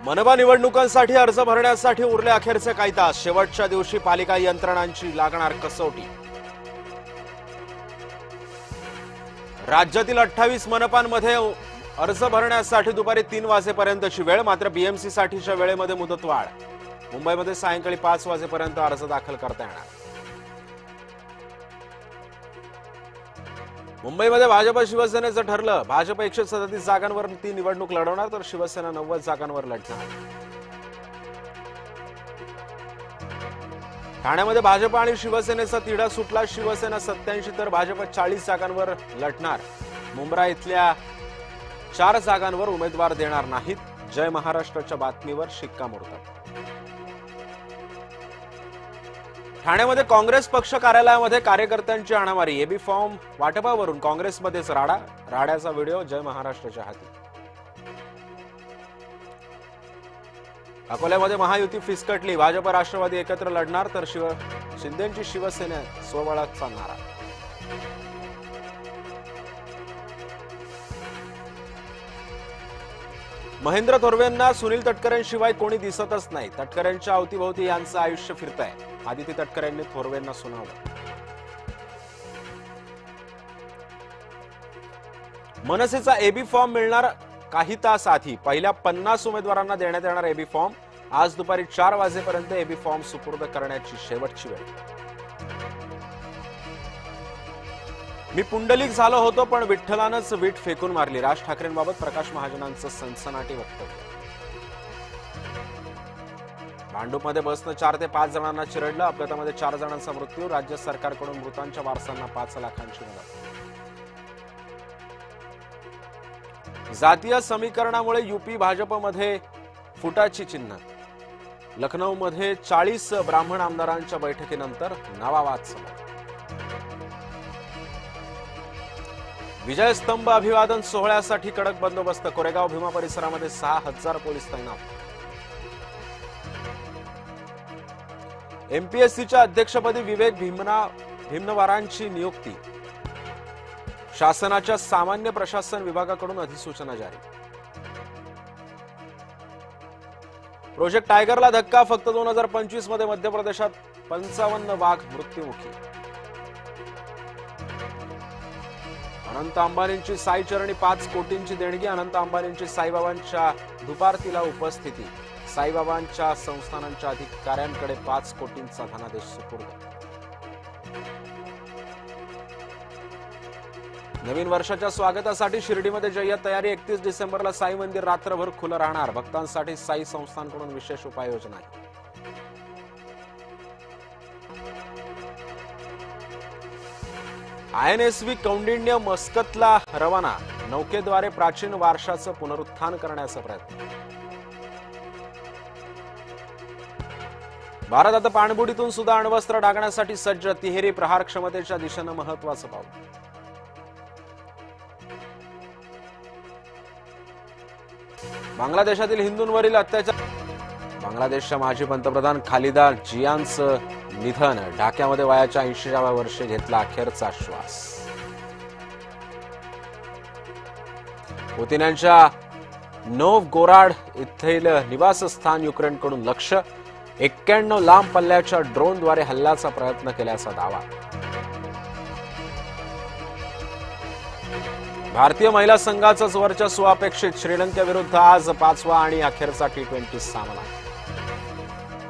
मनपा निवडणुकांसाठी अर्ज भरण्यासाठी उरले अखेरचे काही तास. शेवटच्या दिवशी पालिका यंत्रणांची लागणार कसोटी. राज्यातील 28 मनपांमध्ये अर्ज भरण्यासाठी दुपारी 3 वाजेपर्यंतची वेळ. मात्र बीएमसी साठीच्या वेळेमध्ये मुदतवाढ. मुंबईमध्ये सायंकाळी 5 वाजेपर्यंत अर्ज दाखल करता येणार. मुंबईमध्ये भाजप शिवसेनेचं ठरलं. भाजप 137 जागांवर ती निवडणूक लढवणार तर शिवसेना 90 जागांवर लढणार. ठाण्यामध्ये भाजप आणि शिवसेनेचा तिढा सुटला. शिवसेना 87 तर भाजप 40 जागांवर लढणार. मुंब्रा इथल्या 4 जागांवर उमेदवार देणार नाहीत. जय महाराष्ट्राच्या बातमीवर शिक्कामोर्तब. ठाण्यामध्ये काँग्रेस पक्ष कार्यालयामध्ये कार्यकर्त्यांची हाणामारी. एबी फॉर्म वाटपावरून काँग्रेसमध्येच राडा. राड्याचा व्हिडिओ जय महाराष्ट्राच्या हाती. अकोल्यामध्ये महायुती फिसकटली. भाजप राष्ट्रवादी एकत्र लढणार तर शिंदेची शिवसेना स्वबळाचा नारा. महेंद्र थोरवेंना सुनील तटकरेंशिवाय कोणी दिसतच नाही. तटकरेंच्या अवतीभोवती यांचं आयुष्य फिरतंय. आदिती तटकरेंनी थोरवेंना सुनावलं. मनसेचा एबी फॉर्म मिळणार काही तास आधी. पहिल्या 50 उमेदवारांना देण्यात येणार एबी फॉर्म. आज दुपारी 4 वाजेपर्यंत एबी फॉर्म सुपूर्द करण्याची शेवटची वेळ. मी पुंडलिक झालो होतो पण विठ्ठलानंच वीट फेकून मारली. राज ठाकरेंबाबत प्रकाश महाजनांचं सनसनाटी वक्तव्य. भांडूपमध्ये बसनं 4 ते 5 जणांना चिरडलं. अपघातामध्ये 4 जणांचा मृत्यू. राज्य सरकारकडून मृतांच्या वारसांना 5 लाखांची मदत. जातीय समीकरणामुळे यूपी भाजपमध्ये फुटाची चिन्ह. लखनौमध्ये 40 ब्राह्मण आमदारांच्या बैठकीनंतर नवा वाद समोर. विजयस्तंभ अभिवादन सोहळ्यासाठी कडक बंदोबस्त. कोरेगाव भीमा परिसरामध्ये 6000 पोलीस तैनात. एमपीएससीच्या अध्यक्षपदी विवेक भीमनवारांची नियुक्ती. शासनाच्या सामान्य प्रशासन विभागाकडून अधिसूचना जारी. प्रोजेक्ट टायगरला धक्का. फक्त 2025 मध्ये मध्य प्रदेशात 55 वाघ मृत्युमुखी. अनंत अंबानींची साई चरणी 5 कोटींची देणगी. अनंत अंबानींची साईबाबांच्या दुपारतीला उपस्थिती. साईबाबांच्या संस्थानांच्या अधिकाऱ्यांकडे 5 कोटींचा धनादेश सुपूर्द. नवीन वर्षाच्या स्वागतासाठी शिर्डीमध्ये जय्यत तयारी. 31 डिसेंबरला साई मंदिर रात्रभर खुलं राहणार. भक्तांसाठी साई संस्थांकडून विशेष उपाययोजना. आयएनएसव्ही कौंडिण्य मस्कतला रवाना. नौकेद्वारे प्राचीन वारशाचं पुनरुत्थान करण्याचा प्रयत्न. भारत आता पाणबुडीतून सुद्धा अण्वस्त्र डागण्यासाठी सज्ज. तिहेरी प्रहार क्षमतेच्या दिशेनं महत्वाचं पाऊल. बांगलादेशातील हिंदूंवरील अत्याचार. बांगलादेशच्या माजी पंतप्रधान खालिदा जियाचं निधन. ढाक्यामध्ये वयाच्या 80व्या वर्षी घेतला अखेरचा श्वास. पुतिन यांच्या नोव्हगोराड येथील निवासस्थान युक्रेनकडून लक्ष. 91 लांब पल्ल्याच्या ड्रोनद्वारे हल्ल्याचा प्रयत्न केल्याचा दावा. भारतीय महिला संघाचंच वर्चस्व अपेक्षित. श्रीलंकेविरुद्ध आज 5वा आणि अखेरचा T20 सामना.